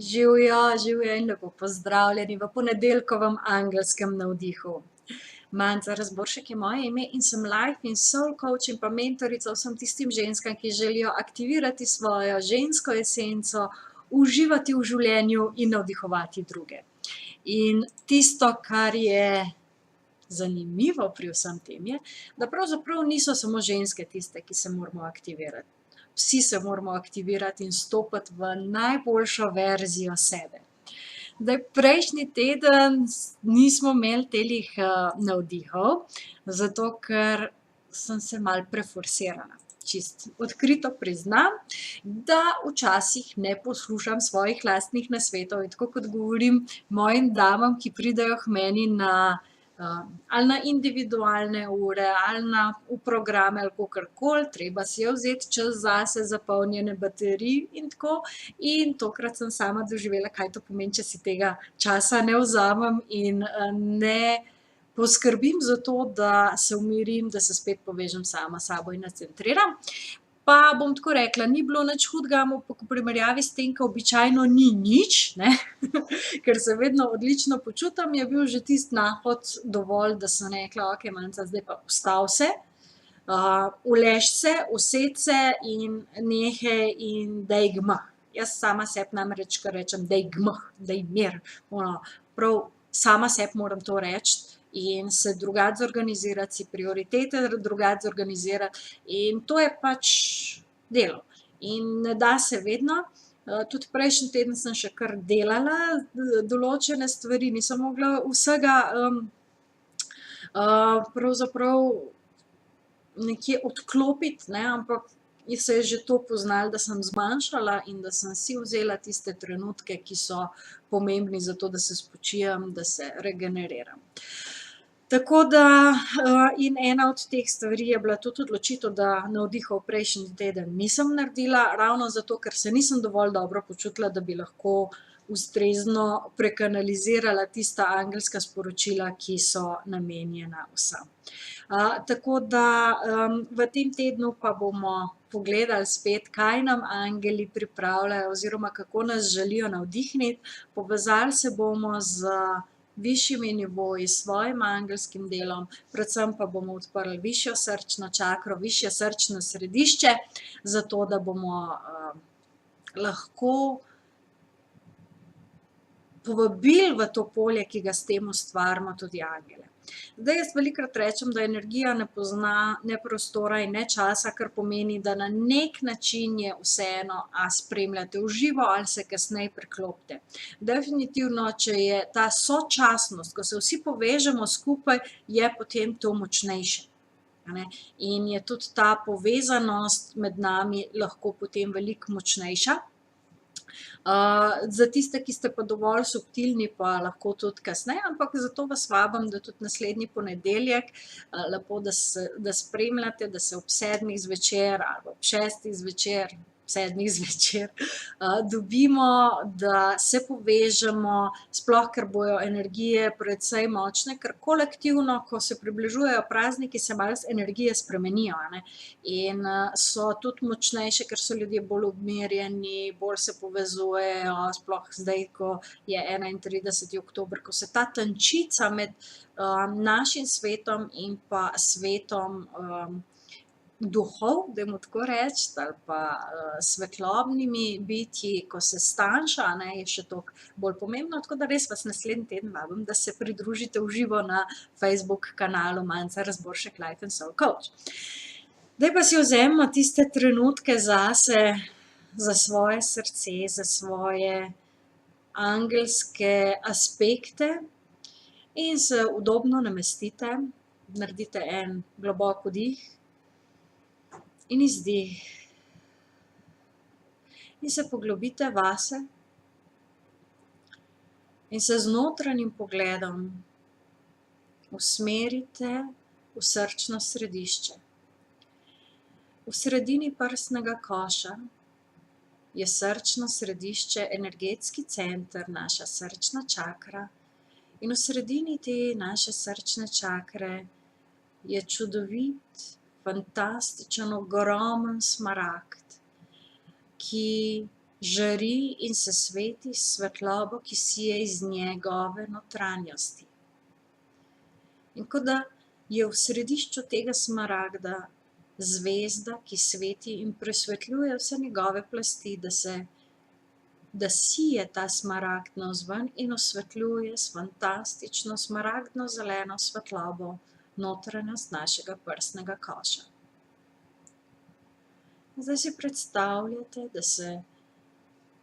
Živijo in lepo pozdravljeni v ponedeljkovem angelskem navdihu. Manca Razboršek je moje ime in sem life in soul coach in pa mentorica vsem tistim ženskam, ki želijo aktivirati svojo žensko esenco, uživati v življenju in navdihovati druge. In tisto, kar je zanimivo pri vsem tem je, da pravzaprav niso samo ženske tiste, ki se moramo aktivirati. Vsi se moramo aktivirati in stopiti v najboljšo verzijo sebe. Prejšnji teden nismo imeli telih navdihov, zato ker sem se malo preforsirala. Čist odkrito priznam, da včasih ne poslušam svojih lastnih nasvetov in tako kot govorim mojim damam, ki pridejo k meni ali na individualne ure, ali v programe, ali kakorkoli, treba si je vzeti čas zase za polnjenje baterij in tako. In tokrat sem sama doživela, kaj to pomeni, če si tega časa ne vzamem in ne poskrbim za to, da se umirim, da se spet povežem sama s sabo in nacentriram. Pa bom tako rekla, ni bilo nič hudega, ampak v primerjavi s tem, ko običajno ni nič, ne, ker se vedno odlično počutim, je bil že tisti nahod dovolj, da sem rekla, okej, Manca, zdaj pa ustavi se, uleži se, usedi se in nehaj in daj gmah. Jaz sama sebi namreč kar rečem, daj gmah, daj mir. Prav sama sebi moram to reči in se drugače zorganizirati, si prioritete drugače zorganizirati in to je pač delo. In ne da se vedno. Tudi prejšnji teden sem še kar delala določene stvari, nisem mogla vsega pravzaprav nekje odklopiti, ne, ampak se je že to poznalo, da sem zmanjšala in da sem si vzela tiste trenutke, ki so pomembni za to, da se spočijem, da se regeneriram. Tako da in ena od teh stvari je bila tudi odločitev, da navdihov prejšnji teden nisem naredila, ravno zato, ker se nisem dovolj dobro počutila, da bi lahko ustrezno prekanalizirala tista angelska sporočila, ki so namenjena vsem. Tako da v tem tednu pa bomo pogledali spet, kaj nam angeli pripravljajo oziroma kako nas želijo navdihniti. Povezali se bomo z višjimi nivoji, s svojim angelskim delom, predvsem pa bomo odprli višjo srčno čakro, višje srčno središče, zato da bomo lahko povabili v to polje, ki ga s tem ustvarimo, tudi angele. Zdaj jaz velikokrat rečem, da energija ne pozna ne prostora in ne časa, kar pomeni, da na neki način je vseeno, a spremljate v živo ali se kasneje priklopite. Definitivno, če je ta sočasnost, ko se vsi povežemo skupaj, je potem to močnejše. In je tudi ta povezanost med nami lahko potem veliko močnejša. Za tiste, ki ste pa dovolj subtilni, pa lahko tudi kasneje, ampak zato vas vabim, da tudi naslednji ponedeljek lepo, da spremljate, da se ob 7. zvečer ali ob 6. zvečer, 7. zvečer dobimo, da se povežemo, sploh ker bojo energije precej močne, ker kolektivno, ko se približujejo prazniki, se malo energije spremenijo, in so tudi močnejše, ker so ljudje bolj umirjeni, bolj se povezujejo, sploh zdaj, ko je 31. oktober, ko se ta tančica med našim svetom in pa svetom duhov, dajmo tako reči, ali pa svetlobnimi bitji, ko se stanjša, je še toliko bolj pomembno, tako da res vas naslednji teden vabim, da se pridružite v živo na Facebook kanalu Manca Razboršek Life and Soul Coach. Zdaj pa si vzemimo tiste trenutke zase, za svoje srce, za svoje angelske aspekte in se udobno namestite, naredite en globok vdih in izdih. In se poglobite vase in se z notranjim pogledom usmerite v srčno središče. V sredini prsnega koša je srčno središče, energetski center, naša srčna čakra. In v sredini te naše srčne čakre je čudovit, fantastičen, ogromen smaragd, ki žari in se sveti s svetlobo, ki sije iz njegove notranjosti. In kot da je v središču tega smaragda zvezda, ki sveti in presvetljuje vse njegove plasti, da sije ta smaragd navzven in osvetljuje s fantastično smaragdno-zeleno svetlobo notranjost našega prsnega koša. Zdaj si predstavljate, da se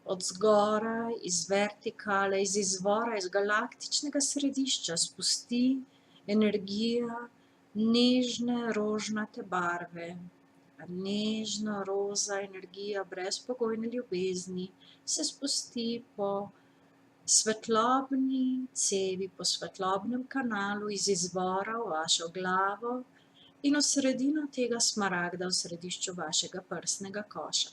od zgoraj, iz vertikale, iz izvora, iz galaktičnega središča spusti energija nežne rožnate barve, nežna roza energija brezpogojne ljubezni se spusti po svetlobni cevi, po svetlobnem kanalu iz izvora v vašo glavo in v sredino tega smaragda, v središču vašega prsnega koša.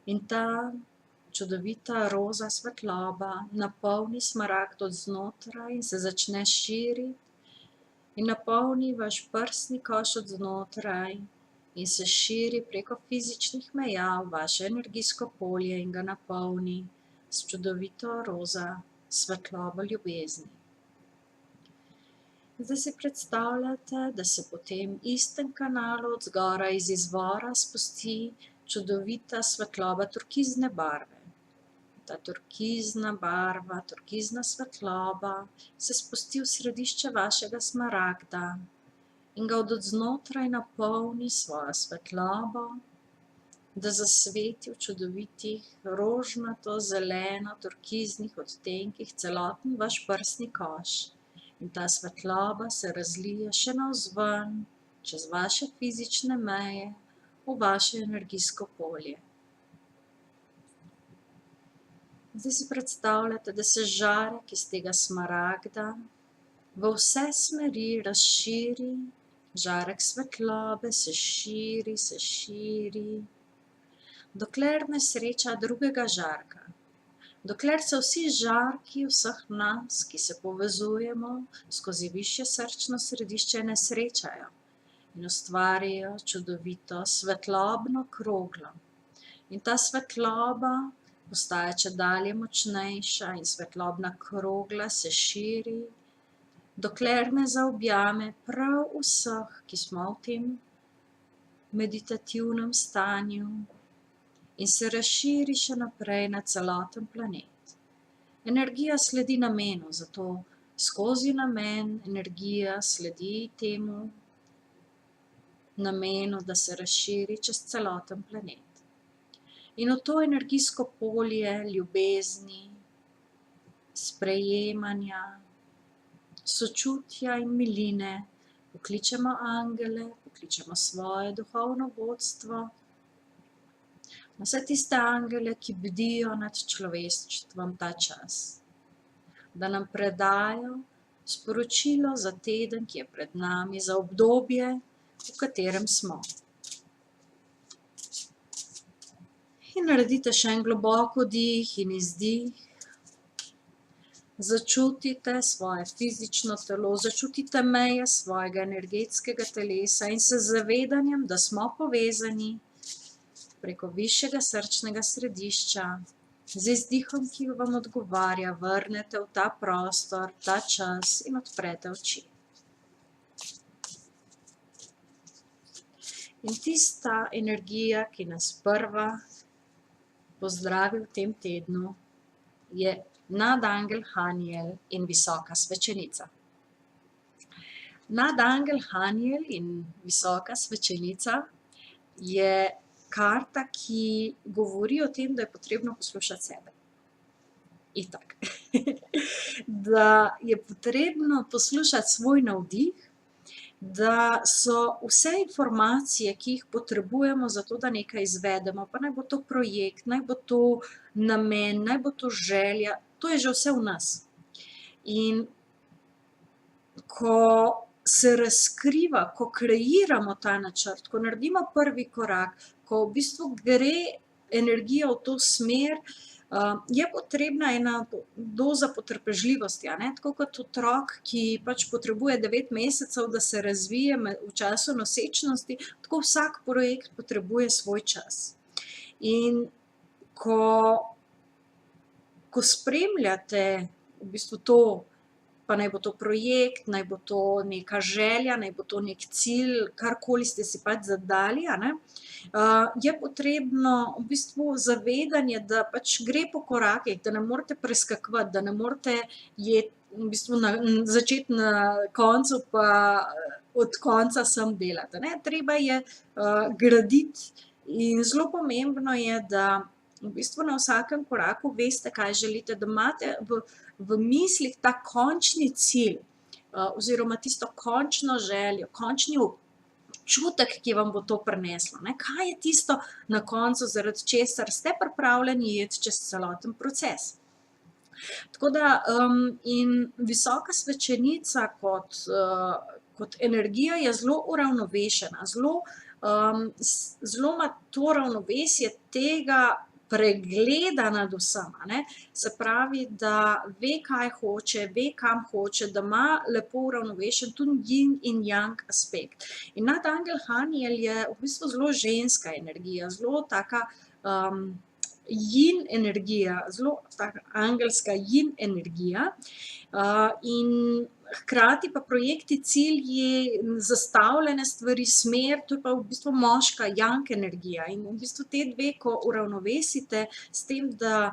In ta čudovita roza svetloba napolni smaragd od znotraj in se začne širiti in napolni vaš prsni koš od znotraj in se širi preko fizičnih meja v vaše energijsko polje in ga napolni s čudovito roza svetlobo ljubezni. Zdaj si predstavljate, da se po tem istem kanalu od zgoraj iz izvora spusti čudovita svetloba turkizne barve. Ta turkizna barva, turkizna svetloba se spusti v središče vašega smaragda in ga od znotraj napolni svojo svetlobo, da zasveti v čudovitih rožnato-zeleno-turkiznih odtenkih celoten vaš prsni koš. In ta svetloba se razlije še navzven, čez vaše fizične meje, v vaše energijsko polje. Zdaj si predstavljate, da se žarek iz tega smaragda v vse smeri razširi, žarek svetlobe se širi, dokler ne sreča drugega žarka. Dokler se vsi žarki vseh nas, ki se povezujemo skozi višje srčno središče, ne srečajo in ustvarijo čudovito svetlobno kroglo. In ta svetloba postaja čedalje močnejša in svetlobna krogla se širi, dokler ne zaobjame prav vseh, ki smo v tem meditativnem stanju in se razširi še naprej na celoten planet. Energija sledi namenu, zato skozi namen energija sledi temu namenu, da se razširi čez celoten planet. In v to energijsko polje ljubezni, sprejemanja, sočutja in miline pokličemo angele, pokličemo svoje duhovno vodstvo, vse tiste angele, ki bdijo nad človeštvom ta čas, da nam predajo sporočilo za teden, ki je pred nami, za obdobje, v katerem smo. In naredite še en globok vdih in izdih. Začutite svoje fizično telo, začutite meje svojega energetskega telesa in se z zavedanjem, da smo povezani preko višjega srčnega središča, z izdihom, ki vam odgovarja, vrnete v ta prostor, ta čas in odprete oči. In tista energija, ki nas prva pozdravi v tem tednu, je nadangel Haniel in visoka svečenica. Nadangel Haniel in visoka svečenica je karta, ki govori o tem, da je potrebno poslušati sebe. Itak. Da je potrebno poslušati svoj navdih, da so vse informacije, ki jih potrebujemo za to, da nekaj izvedemo, pa naj bo to projekt, naj bo to namen, naj bo to želja, to je že vse v nas. In ko se razkriva, ko kreiramo ta načrt, ko naredimo prvi korak, ko v bistvu gre energija v to smer, je potrebna ena doza potrpežljivosti, a ne? Tako kot otrok, ki pač potrebuje 9 mesecev, da se razvije v času nosečnosti, tako vsak projekt potrebuje svoj čas. In ko spremljate v bistvu to, pa naj bo to projekt, naj bo to neka želja, naj bo to neki cilj, karkoli ste si pač zadali, je potrebno v bistvu zavedanje, da pač gre po korakih, da ne morete preskakovati, da ne morete v bistvu začeti na koncu pa od konca sem delati, Treba je graditi in zelo pomembno je, da v bistvu na vsakem koraku veste, kaj želite, da imate v mislih ta končni cilj, oziroma tisto končno željo, končni občutek, ki vam bo to prineslo, Kaj je tisto na koncu, zaradi česar ste pripravljeni iti čez celoten proces. Tako da, in visoka svečenica kot energija je zelo uravnovešena, zelo ima to ravnovesje tega pregleda nad vsem, Se pravi, da ve, kaj hoče, ve, kam hoče, da ima lepo uravnovešen tudi yin in yang aspekt. In nadangel Haniel je v bistvu zelo ženska energija, zelo taka yin energija, zelo taka angelska yin energija, in hkrati pa projekti, cilji, zastavljene stvari, smer, to je pa v bistvu moška yang energija. In v bistvu te dve, ko uravnovesite s tem, da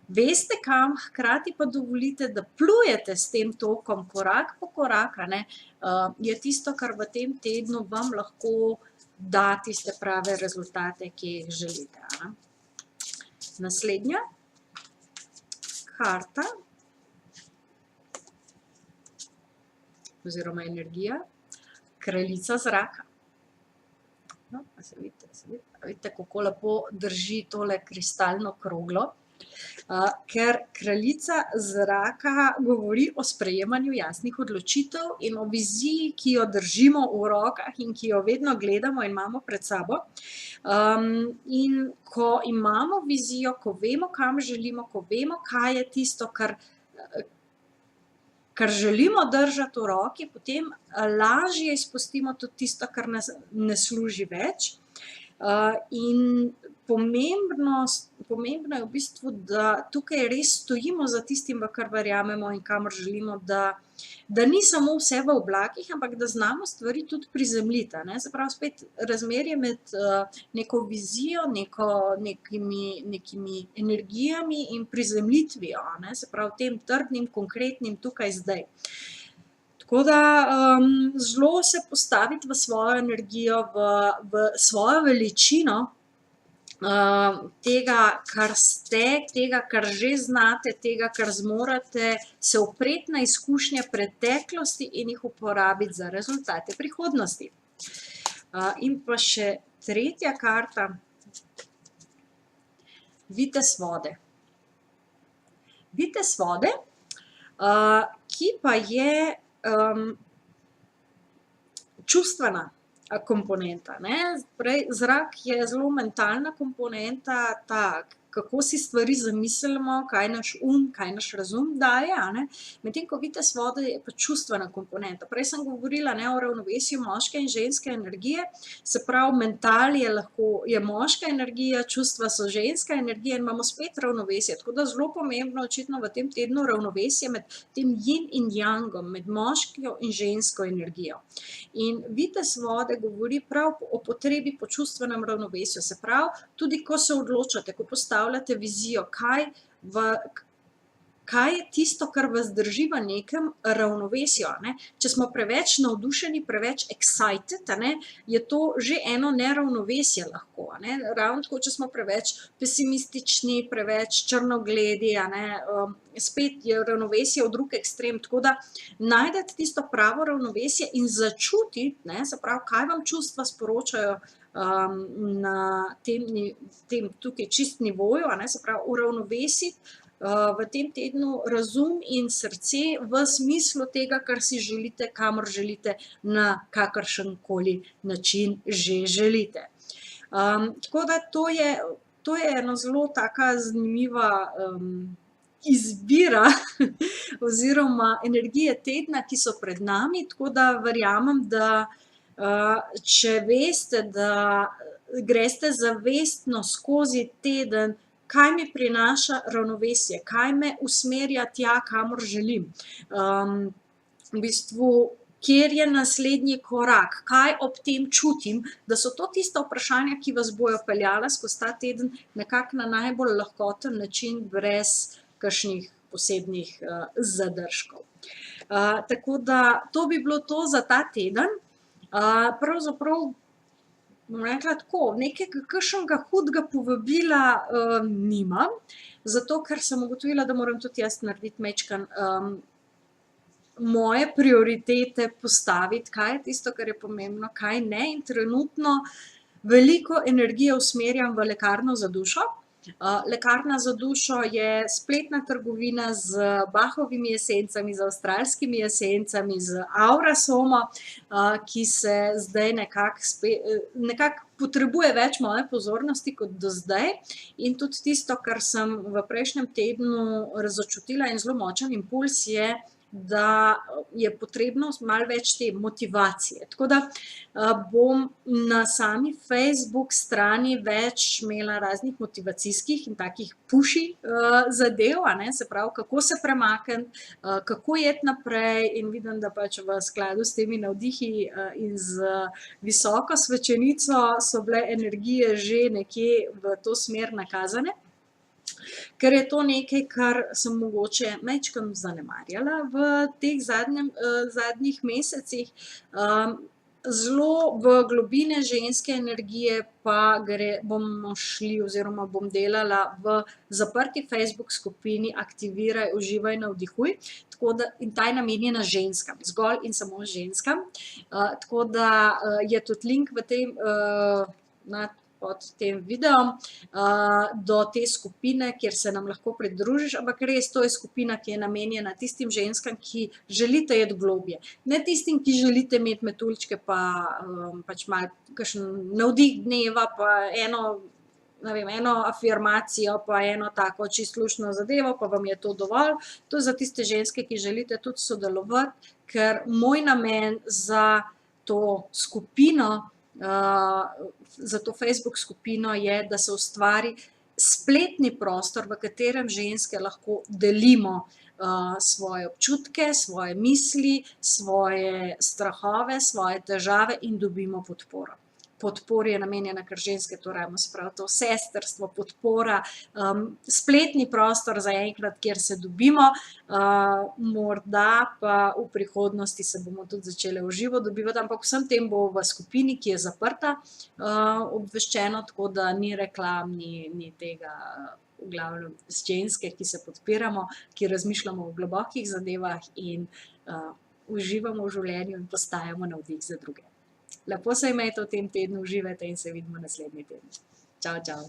veste kam, hkrati pa dovolite, da plujete s tem tokom korak po korak, je tisto, kar v tem tednu vam lahko da tiste prave rezultate, ki jih želite. Naslednja karta oziroma energija, kraljica zraka. No, se vidite, kako lepo drži tole kristalno kroglo, ker kraljica zraka govori o sprejemanju jasnih odločitev in o viziji, ki jo držimo v rokah in ki jo vedno gledamo in imamo pred sabo. In ko imamo vizijo, ko vemo, kam želimo, ko vemo, kaj je tisto, kar želimo držati v roki, potem lažje izpustimo tudi tisto, kar nas ne služi več. In pomembno je v bistvu, da tukaj res stojimo za tistim, v kar verjamemo in kamor želimo, da ni samo vse v oblakih, ampak da znamo stvari tudi prizemljiti, Se pravi, spet razmerje med neko vizijo, nekimi energijami in prizemljitvijo, Se pravi, tem trdnim, konkretnim tukaj zdaj. Tako da zelo se postaviti v svojo energijo, v svojo veličino, tega, kar ste, tega, kar že znate, tega, kar zmorete, se opreti na izkušnje preteklosti in jih uporabiti za rezultate prihodnosti. In pa še tretja karta, vitez vode. Vitez vode, ki pa je čustvena komponenta, Zrak je zelo mentalna komponenta, kako si stvari zamislimo, kaj naš kaj naš razum daje, medtem ko vitez vode je pa čustvena komponenta. Prej sem govorila, o ravnovesju moške in ženske energije, se pravi, mental je moška energija, čustva so ženska energija in imamo spet ravnovesje, tako da zelo pomembno očitno v tem tednu ravnovesje med tem yin in yangom, med moško in žensko energijo. In vitez vode govori prav o potrebi po čustvenem ravnovesju, se pravi, tudi ko se odločate, ko postavljate vizijo, kaj je tisto, kar vas drži v nekem ravnovesju, Če smo preveč navdušeni, preveč excited, je to že eno neravnovesje lahko, Ravno tako, če smo preveč pesimistični, preveč črnogledi, spet je ravnovesje v drug ekstrem, tako da najdete tisto pravo ravnovesje in začutiti, se pravi, kaj vam čustva sporočajo na tem tukaj čist nivoju, se pravi, uravnovesiti v tem tednu razum in srce v smislu tega, kar si želite, kamor želite, na kakršenkoli način že želite. Tako da to je ena zelo taka zanimiva izbira oziroma energije tedna, ki so pred nami, tako da verjamem, da če veste, da greste zavestno skozi teden, kaj mi prinaša ravnovesje, kaj me usmerja tja, kamor želim. V bistvu, kjer je naslednji korak, kaj ob tem čutim, da so to tista vprašanja, ki vas bojo peljala skozi ta teden nekako na najbolj lahkoten način, brez kakšnih posebnih zadržkov. Tako da to bi bilo to za ta teden. Pravzaprav bom rekla tako, nekega kakšnega hudega povabila nimam, zato ker sem ugotovila, da moram tudi jaz narediti majčkeno moje prioritete postaviti, kaj je tisto, kar je pomembno, kaj ne, in trenutno veliko energije usmerjam v Lekarno za dušo. Lekarna za dušo je spletna trgovina z Bachovimi esencami, z avstralskimi esencami, z Aurasomo, ki se zdaj nekako potrebuje več moje pozornosti kot do zdaj. In tudi tisto, kar sem v prejšnjem tednu razočutila, in zelo močen impulz je, da je potrebno malo več te motivacije. Tako da bom na sami Facebook strani več imela raznih motivacijskih in takih pushy zadev, se pravi, kako se premakniti, kako iti naprej, in vidim, da pač v skladu s temi navdihi in z visoko svečenico so bile energije že nekje v to smer nakazane. Ker je to nekaj, kar sem mogoče majčkeno zanemarjala v teh zadnjih mesecih. Zelo v globine ženske energije pa bomo šli oziroma bom delala v zaprti Facebook skupini Aktiviraj, uživaj, navdihuj. In ta je namenjena ženskam, zgolj in samo ženskam. Tako da je tudi link pod tem videom do te skupine, kjer se nam lahko pridružiš, ampak res, to je skupina, ki je namenjena tistim ženskam, ki želite iti globje. Ne tistim, ki želite imeti metuljčke pa pač malo kakšen navdih dneva pa eno afirmacijo pa eno tako čisto luštno zadevo, pa vam je to dovolj. To je za tiste ženske, ki želite tudi sodelovati, ker moj namen za to skupino, za to Facebook skupino je, da se ustvari spletni prostor, v katerem ženske lahko delimo svoje občutke, svoje misli, svoje strahove, svoje težave in dobimo podporo. Podpora je namenjena, ker ženske to rabimo, se pravi to sestrstvo, podpora, spletni prostor zaenkrat, kjer se dobimo, morda pa v prihodnosti se bomo tudi začele v živo dobivati, ampak vsem tem bo v skupini, ki je zaprta, obveščeno, tako da ni reklam, ni tega, v glavnem z ženske, ki se podpiramo, ki razmišljamo o globokih zadevah in uživamo v življenju in postajamo navdih za druge. Lepo se imejte v tem tednu, uživajte in se vidimo naslednji teden. Čau, čau.